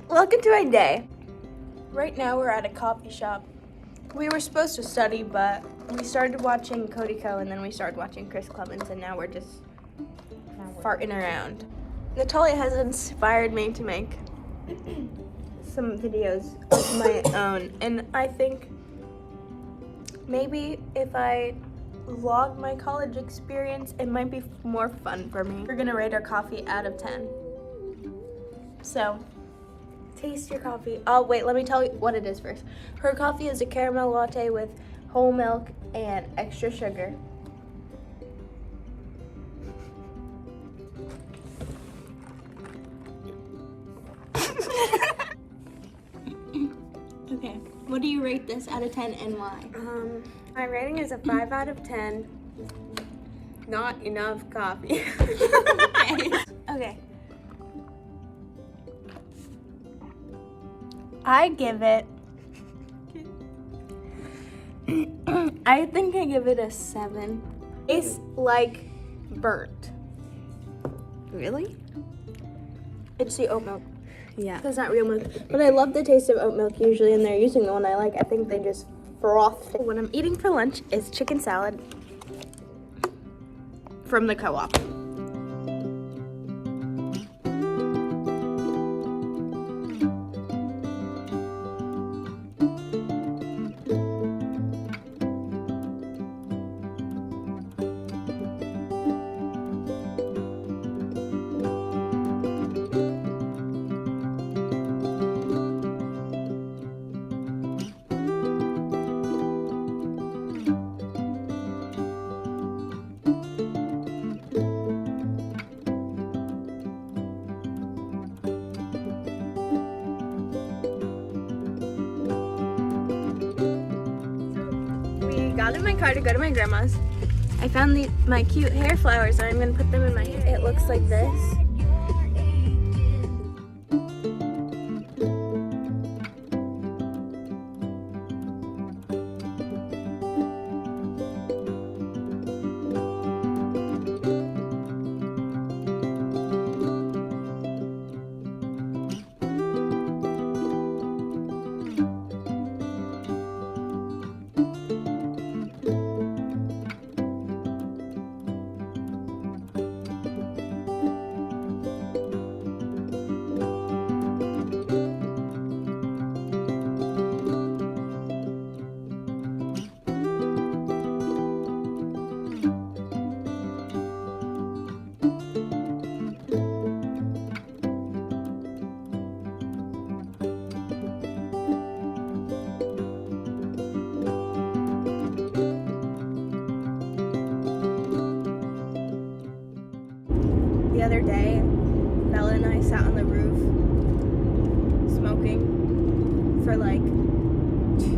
Welcome to my day. Right now we're at a coffee shop. We were supposed to study, but we started watching Cody Co, and then we started watching Chris Clemens, and now we're just farting around. Natalia has inspired me to make some videos of my own, and I think maybe if I vlog my college experience, it might be more fun for me. We're gonna rate our coffee out of 10. So, taste your coffee. Oh wait, let me tell you what it is first. Her coffee is a caramel latte with whole milk and extra sugar. Okay, what do you rate this out of 10 and why? My rating is a 5 out of 10. Not enough coffee. Okay. I give it, I think I give it a 7. It's like burnt. Really? It's the oat milk. Yeah. That's not real milk. But I love the taste of oat milk usually, and they're using the one I like. I think they just frothed it. What I'm eating for lunch is chicken salad from the co-op. Got in my car to go to my grandma's. I found my cute hair flowers, and I'm gonna put them in my hair. It looks like this. The other day, Bella and I sat on the roof smoking for like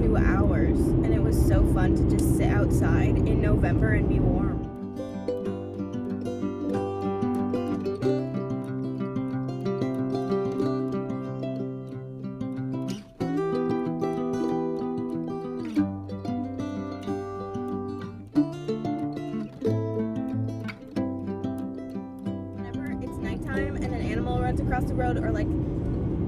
2 hours, and it was so fun to just sit outside in November and be warm. And an animal runs across the road, or like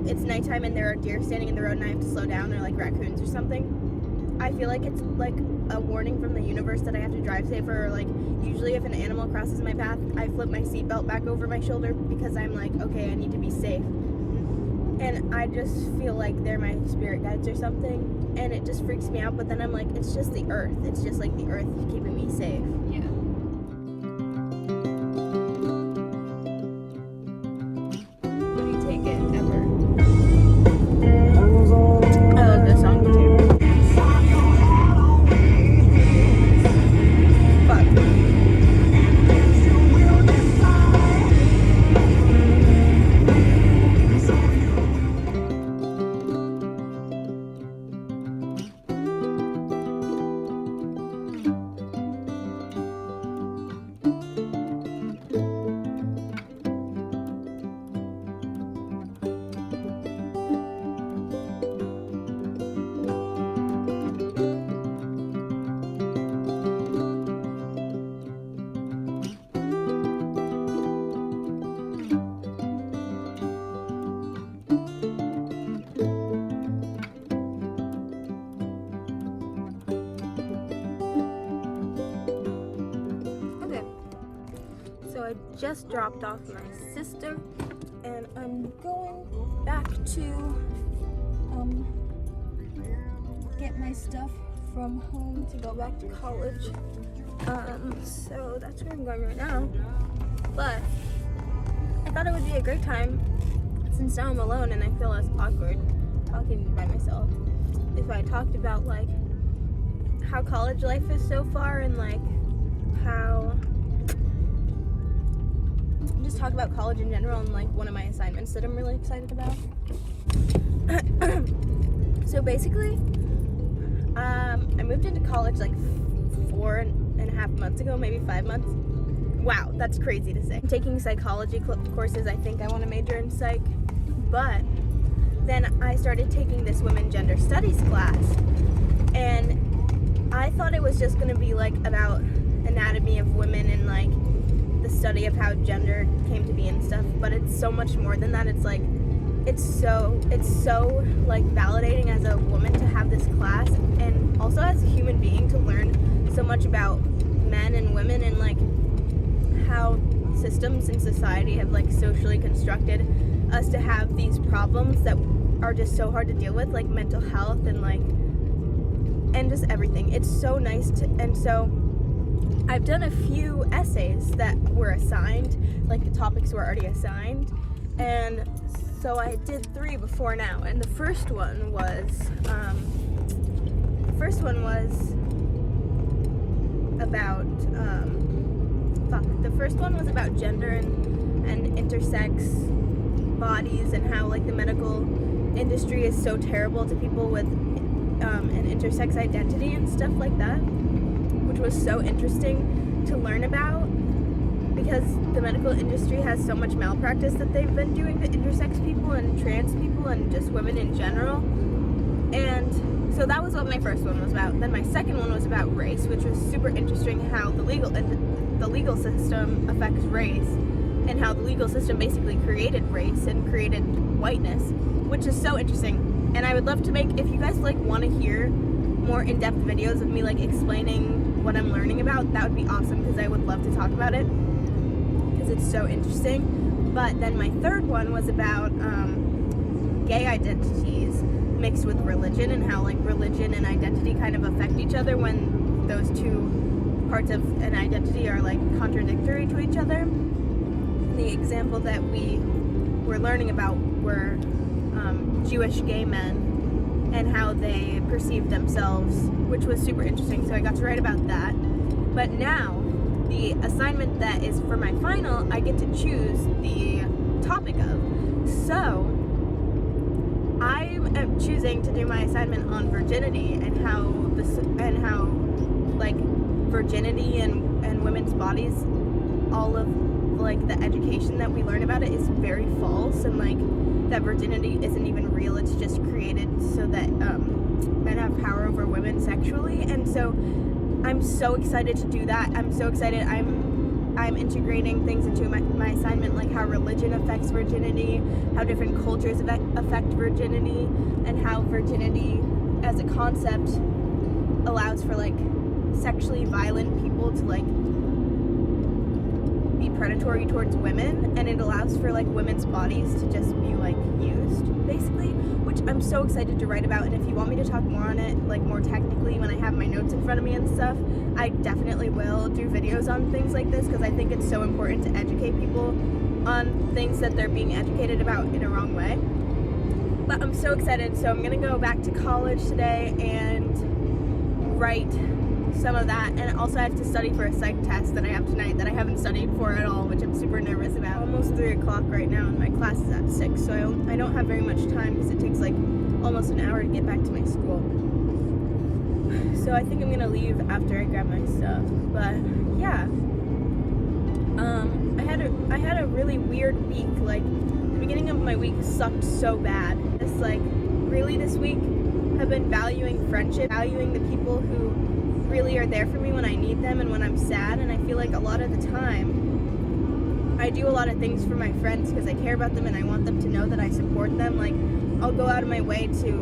it's nighttime and there are deer standing in the road and I have to slow down, or like raccoons or something, I feel like it's like a warning from the universe that I have to drive safer. Or like usually if an animal crosses my path, I flip my seatbelt back over my shoulder because I'm like, okay, I need to be safe. And I just feel like they're my spirit guides or something, and it just freaks me out. But then I'm like, it's just the earth. It's just like the earth keeping me safe. Yeah. just dropped off my sister, and I'm going back to get my stuff from home to go back to college. So that's where I'm going right now. But I thought it would be a great time, since now I'm alone and I feel less awkward talking by myself, if I talked about like how college life is so far, and like how just talk about college in general, and like one of my assignments that I'm really excited about. So basically, I moved into college like 4.5 months ago, maybe 5 months. Wow, that's crazy to say. I'm taking psychology courses. I think I want to major in psych, but then I started taking this women gender studies class, and I thought it was just going to be like about anatomy of women and like the study of how gender came to be and stuff, but it's so much more than that. It's like it's so like validating as a woman to have this class, and also as a human being to learn so much about men and women, and like how systems in society have like socially constructed us to have these problems that are just so hard to deal with, like mental health and like and just everything. It's so nice to, and so I've done a few essays that were assigned, like the topics were already assigned, and so I did 3 before now, and the first one was about gender and intersex bodies, and how like the medical industry is so terrible to people with an intersex identity and stuff like that, which was so interesting to learn about, because the medical industry has so much malpractice that they've been doing to intersex people and trans people and just women in general. And so that was what my first one was about. Then my second one was about race, which was super interesting, how the legal system affects race, and how the legal system basically created race and created whiteness, which is so interesting. And I would love to make, if you guys like want to hear more in-depth videos of me like explaining what I'm learning about, that would be awesome, because I would love to talk about it, because it's so interesting. But then my third one was about gay identities mixed with religion, and how like religion and identity kind of affect each other when those two parts of an identity are like contradictory to each other. The example that we were learning about were Jewish gay men and how they perceived themselves, which was super interesting. So I got to write about that. But now, the assignment that is for my final, I get to choose the topic of. So I am choosing to do my assignment on virginity, and how like virginity and women's bodies, all of like the education that we learn about it is very false, and like that virginity isn't even real. It's just created so that men have power over women sexually. And so I'm so excited to do that. I'm so excited. I'm integrating things into my assignment, like how religion affects virginity, how different cultures affect virginity, and how virginity as a concept allows for like sexually violent people to like be predatory towards women, and it allows for like women's bodies to just be like used basically, which I'm so excited to write about. And if you want me to talk more on it, like more technically, when I have my notes in front of me and stuff, I definitely will do videos on things like this, because I think it's so important to educate people on things that they're being educated about in a wrong way. But I'm so excited. So I'm gonna go back to college today and write some of that, and also I have to study for a psych test that I have tonight that I haven't studied for at all, which I'm super nervous about. Almost 3 o'clock right now, and my class is at 6, so I don't have very much time, because it takes like almost an hour to get back to my school. So I think I'm gonna leave after I grab my stuff. But yeah, I had a really weird week. Like the beginning of my week sucked so bad. It's like really this week have been valuing friendship, valuing the people who really are there for me when I need them and when I'm sad. And I feel like a lot of the time I do a lot of things for my friends because I care about them and I want them to know that I support them. Like I'll go out of my way to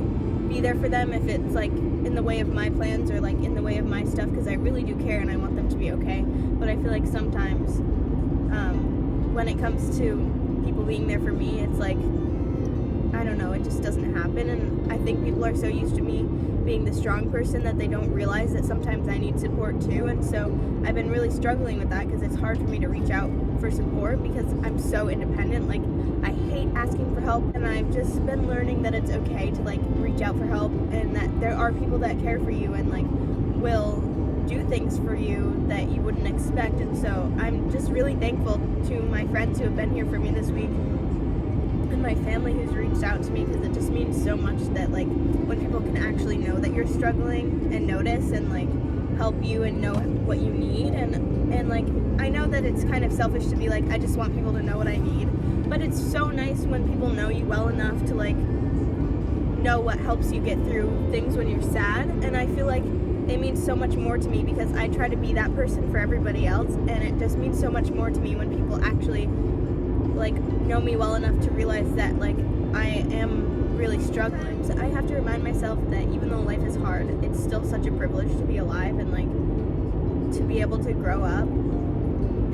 be there for them if it's like in the way of my plans or like in the way of my stuff, because I really do care and I want them to be okay. But I feel like sometimes when it comes to people being there for me, it's like, I don't know, it just doesn't happen. And I think people are so used to me being the strong person that they don't realize that sometimes I need support too. And so I've been really struggling with that because it's hard for me to reach out for support because I'm so independent. Like, I hate asking for help, and I've just been learning that it's okay to like reach out for help, and that there are people that care for you and like will do things for you that you wouldn't expect. And so I'm just really thankful to my friends who have been here for me this week and my family who's reached out to me, because it just means so much that like when people can actually know that you're struggling and notice and like help you and know what you need. And like, I know that it's kind of selfish to be like, I just want people to know what I need, but it's so nice when people know you well enough to like know what helps you get through things when you're sad. And I feel like it means so much more to me because I try to be that person for everybody else, and it just means so much more to me when people actually like know me well enough to realize that like I am really struggling. So I have to remind myself that even though life is hard, it's still such a privilege to be alive and like to be able to grow up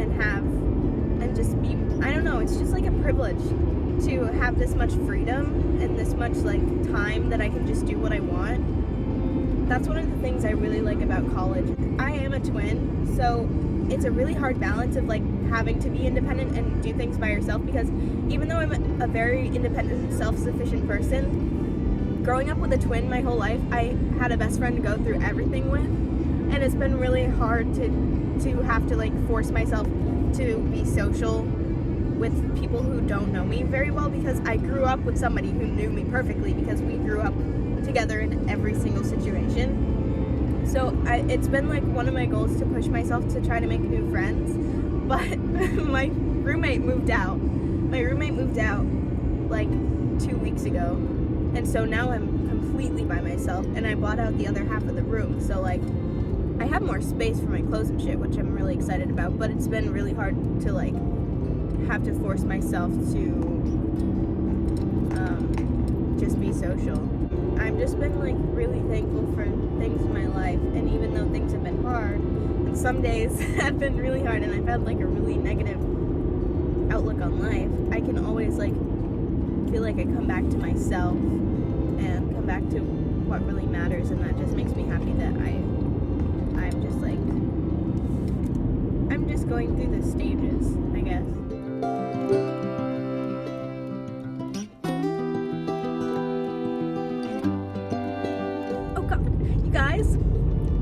and have and just be, I don't know, it's just like a privilege to have this much freedom and this much like time that I can just do what I want. That's one of the things I really like about college. I am a twin, so it's a really hard balance of like having to be independent and do things by yourself, because even though I'm a very independent, self-sufficient person, growing up with a twin my whole life, I had a best friend to go through everything with, and it's been really hard to have to like force myself to be social with people who don't know me very well, because I grew up with somebody who knew me perfectly because we grew up together in every single situation. So it's been like one of my goals to push myself to try to make new friends, but my roommate moved out. My roommate moved out like 2 weeks ago, and so now I'm completely by myself, and I bought out the other half of the room, so like I have more space for my clothes and shit, which I'm really excited about. But it's been really hard to like have to force myself to just be social. I've just been like really thankful for things in my life, and even though things have been hard, and some days have been really hard, and I've had like a really negative outlook on life, I can always like feel like I come back to myself and come back to what really matters, and that just makes me happy that I'm just like, I'm just going through the stages, I guess. Guys,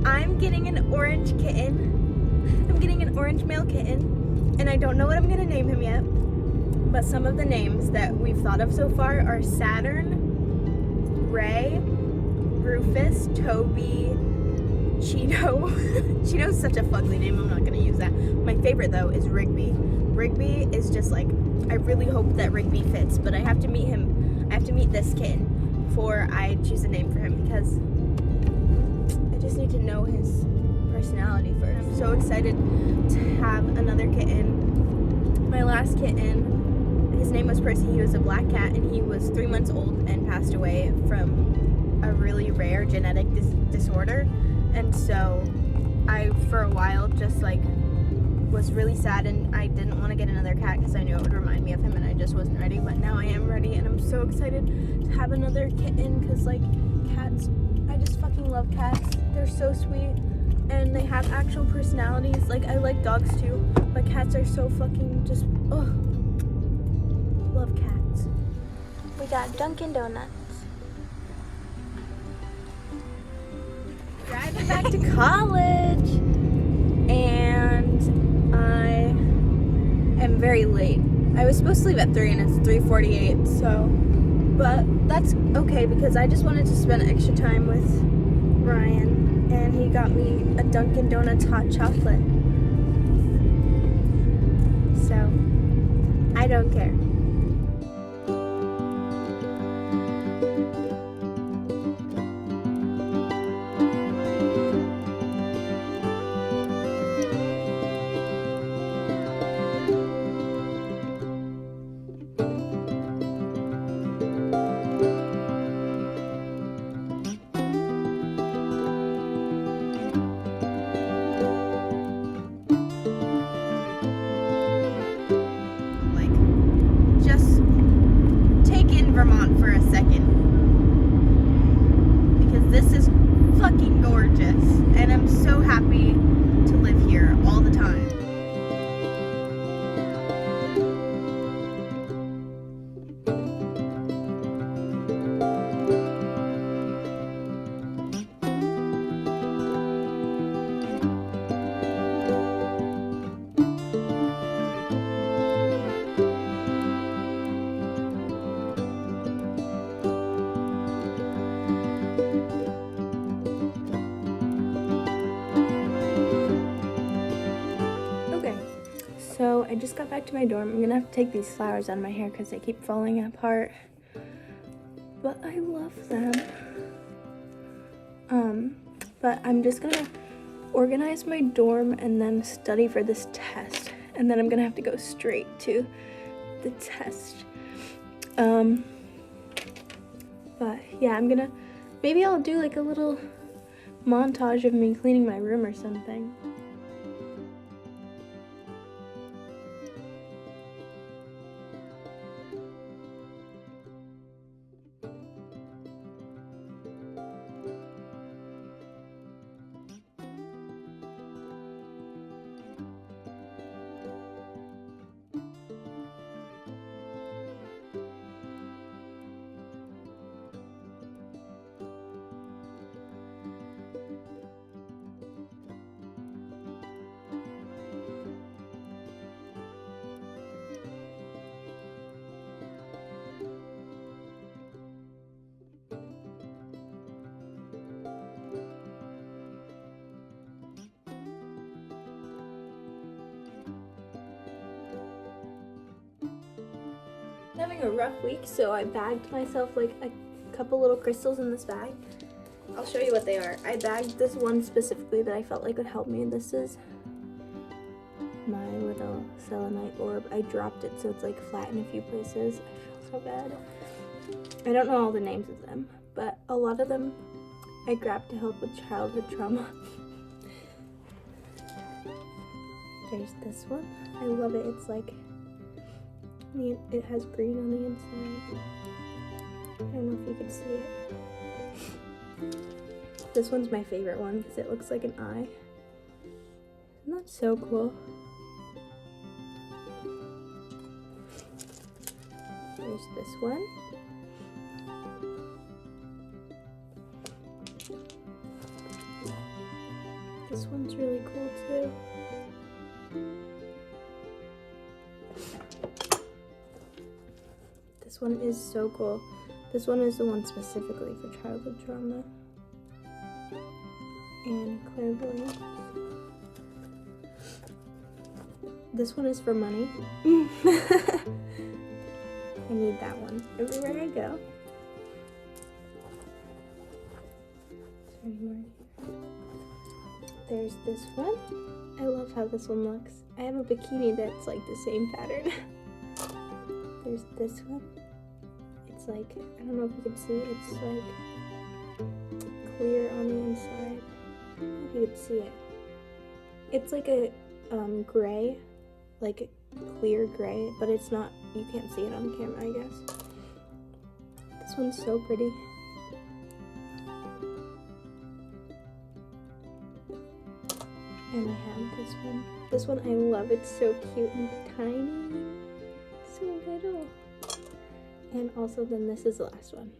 I'm getting an orange kitten. I'm getting an orange male kitten, and I don't know what I'm gonna name him yet, but some of the names that we've thought of so far are Saturn, Ray, Rufus, Toby, Cheeto. Cheeto's such a fugly name, I'm not gonna use that. My favorite though is Rigby. Rigby is just like, I really hope that Rigby fits, but I have to meet him, I have to meet this kitten before I choose a name for him, because I just need to know his personality first. I'm so excited to have another kitten. My last kitten, his name was Percy. He was a black cat, and he was 3 months old and passed away from a really rare genetic disorder. And so I, for a while, just like was really sad, and I didn't want to get another cat because I knew it would remind me of him, and I just wasn't ready. But now I am ready, and I'm so excited to have another kitten, because like cats, I just fucking love cats. They're so sweet, and they have actual personalities. Like, I like dogs too, but cats are so fucking just, oh, love cats. We got Dunkin' Donuts. Driving back to college, and I am very late. I was supposed to leave at 3, and it's 3:48, so, but that's okay, because I just wanted to spend extra time with Ryan, and he got me a Dunkin' Donuts hot chocolate. So, I don't care. I just got back to my dorm. I'm gonna have to take these flowers out of my hair because they keep falling apart. But I love them. But I'm just gonna organize my dorm and then study for this test. And then I'm gonna have to go straight to the test. But yeah, maybe I'll do like a little montage of me cleaning my room or something. Having a rough week, so I bagged myself like a couple little crystals in this bag. I'll show you what they are. I bagged this one specifically that I felt like would help me. This is my little selenite orb. I dropped it so it's like flat in a few places. I feel so bad. I don't know all the names of them, but a lot of them I grabbed to help with childhood trauma. There's this one. I love it. It's like, it has green on the inside. I don't know if you can see it. This one's my favorite one because it looks like an eye. Isn't that so cool? There's this one. This one's really cool too. This one is so cool. This one is the one specifically for childhood trauma and clairvoyance. This one is for money. I need that one everywhere I go. Is there any more in here? There's this one. I love how this one looks. I have a bikini that's like the same pattern. There's this one. It's like, I don't know if you can see, it's like clear on the inside. I don't know if you can see it. It's like a gray, like clear gray, but it's not, you can't see it on the camera, I guess. This one's so pretty. And I have this one. This one I love, it's so cute and tiny. So little. And also then this is the last one.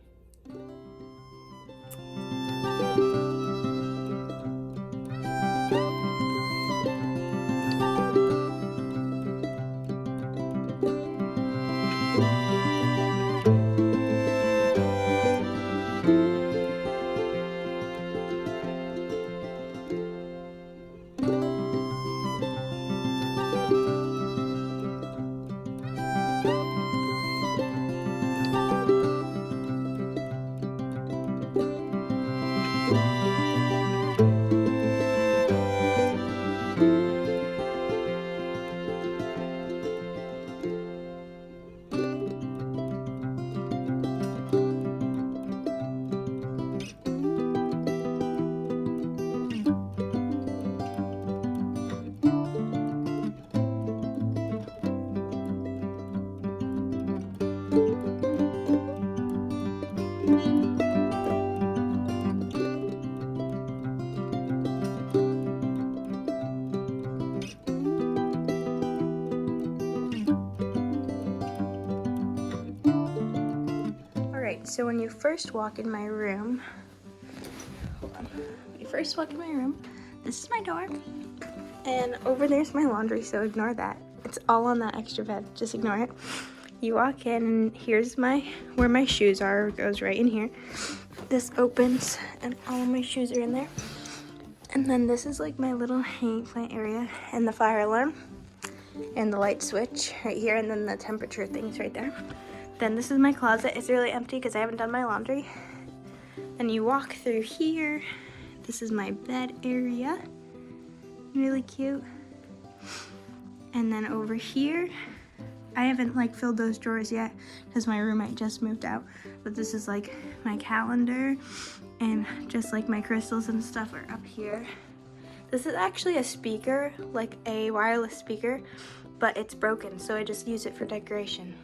So when you first walk in my room, hold on. When you first walk in my room, this is my door, and over there's my laundry, so ignore that. It's all on that extra bed, just ignore it. You walk in, and here's where my shoes are, it goes right in here. This opens, and all of my shoes are in there. And then this is like my little hanging plant area, and the fire alarm. and the light switch right here, and then the temperature things right there. Then this is my closet. It's really empty because I haven't done my laundry. Then you walk through here. This is my bed area. Really cute. And then over here, I haven't like filled those drawers yet because my roommate just moved out. But this is like my calendar, and just like my crystals and stuff are up here. This is actually a speaker, like a wireless speaker, but it's broken, so I just use it for decoration.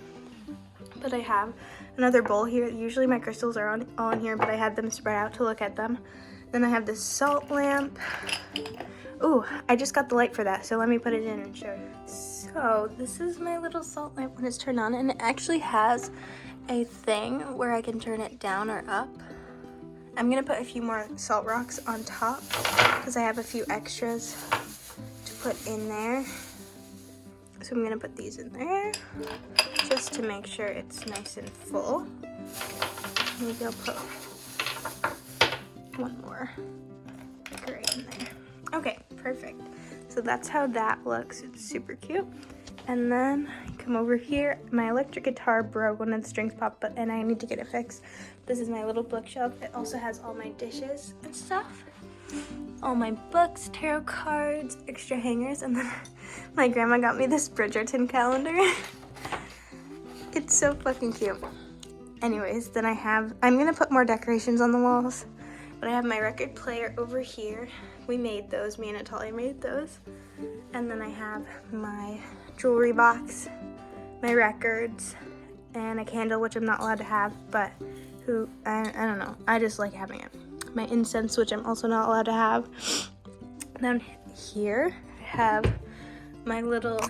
But I have another bowl here. Usually my crystals are on here, but I had them spread out to look at them. Then I have this salt lamp. Ooh, I just got the light for that, so let me put it in and show you. So this is my little salt lamp when it's turned on, and it actually has a thing where I can turn it down or up. I'm gonna put a few more salt rocks on top because I have a few extras to put in there. So I'm gonna put these in there just to make sure it's nice and full. Maybe I'll put one more right in there. Okay, perfect. So that's how that looks. It's super cute. And then I come over here. My electric guitar broke, one of the strings popped, and I need to get it fixed. This is my little bookshelf. It also has all my dishes and stuff. All my books, tarot cards, extra hangers, and then my grandma got me this Bridgerton calendar. It's so fucking cute. Anyways, then I'm gonna put more decorations on the walls, but I have my record player over here. We made those, me and Natalia made those. And then I have my jewelry box, my records, and a candle, which I'm not allowed to have, but I don't know, I just like having it. My incense, which I'm also not allowed to have. Down here, I have my little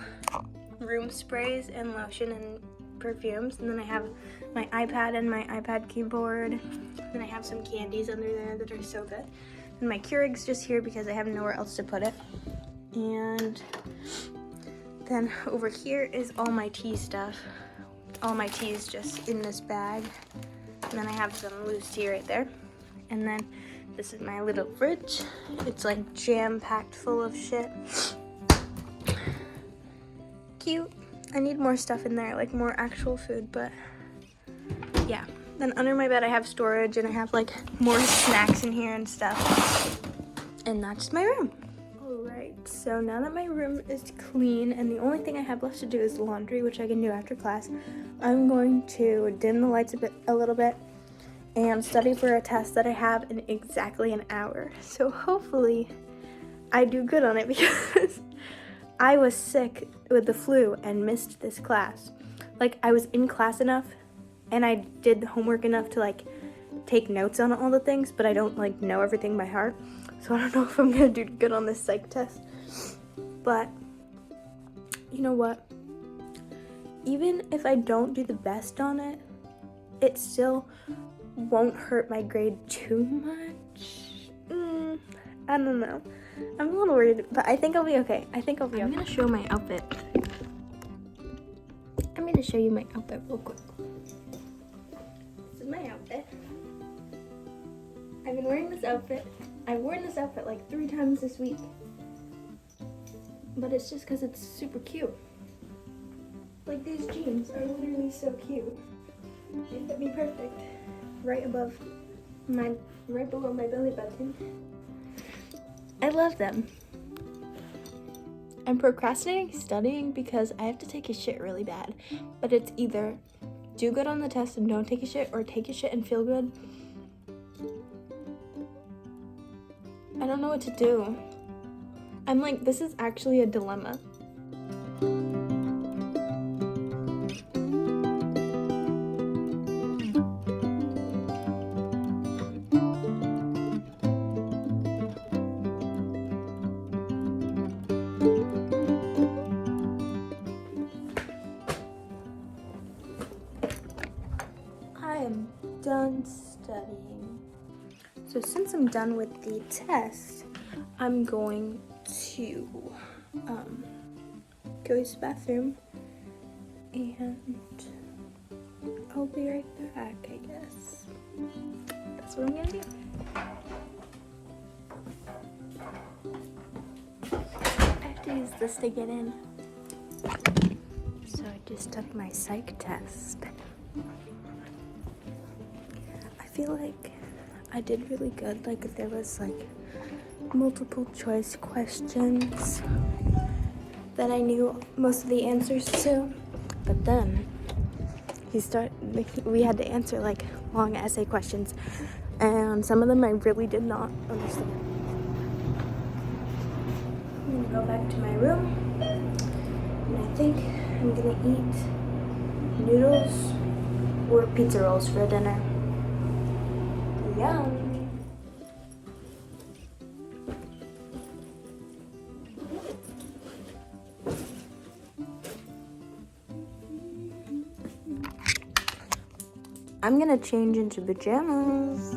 room sprays and lotion and perfumes. And then I have my iPad and my iPad keyboard. Then I have some candies under there that are so good. And my Keurig's just here because I have nowhere else to put it. And then over here is all my tea stuff. All my tea is just in this bag. And then I have some loose tea right there. And then this is my little fridge. It's like jam-packed full of shit. Cute. I need more stuff in there, like more actual food, but yeah. Then under my bed I have storage, and I have like more snacks in here and stuff. And that's my room. Alright, so now that my room is clean and the only thing I have left to do is laundry, which I can do after class, I'm going to dim the lights a little bit and study for a test that I have in exactly an hour. So hopefully I do good on it because I was sick with the flu and missed this class. Like, I was in class enough and I did the homework enough to like take notes on all the things, but I don't like know everything by heart. So I don't know if I'm gonna do good on this psych test. But you know what? Even if I don't do the best on it, it still won't hurt my grade too much. I don't know. I'm a little worried, but I think I'll be okay. I'm gonna show my outfit. I'm gonna show you my outfit real quick. This is my outfit. I've been wearing this outfit. I've worn this outfit like 3 times this week. But it's just because it's super cute. Like, these jeans are literally so cute. They fit me perfect. Right below my belly button. I love them. I'm procrastinating studying because I have to take a shit really bad. But it's either do good on the test and don't take a shit, or take a shit and feel good. I don't know what to do. I'm like, this is actually a dilemma. I am done studying. So since I'm done with the test, I'm going to go use the bathroom, and I'll be right back, I guess. That's what I'm gonna do. I have to use this to get in. So I just took my psych test. I feel like I did really good. Like there was like multiple choice questions that I knew most of the answers to. But then we had to answer like long essay questions, and some of them I really did not understand. I'm gonna go back to my room, and I think I'm gonna eat noodles or pizza rolls for dinner. Yum! I'm gonna change into pajamas.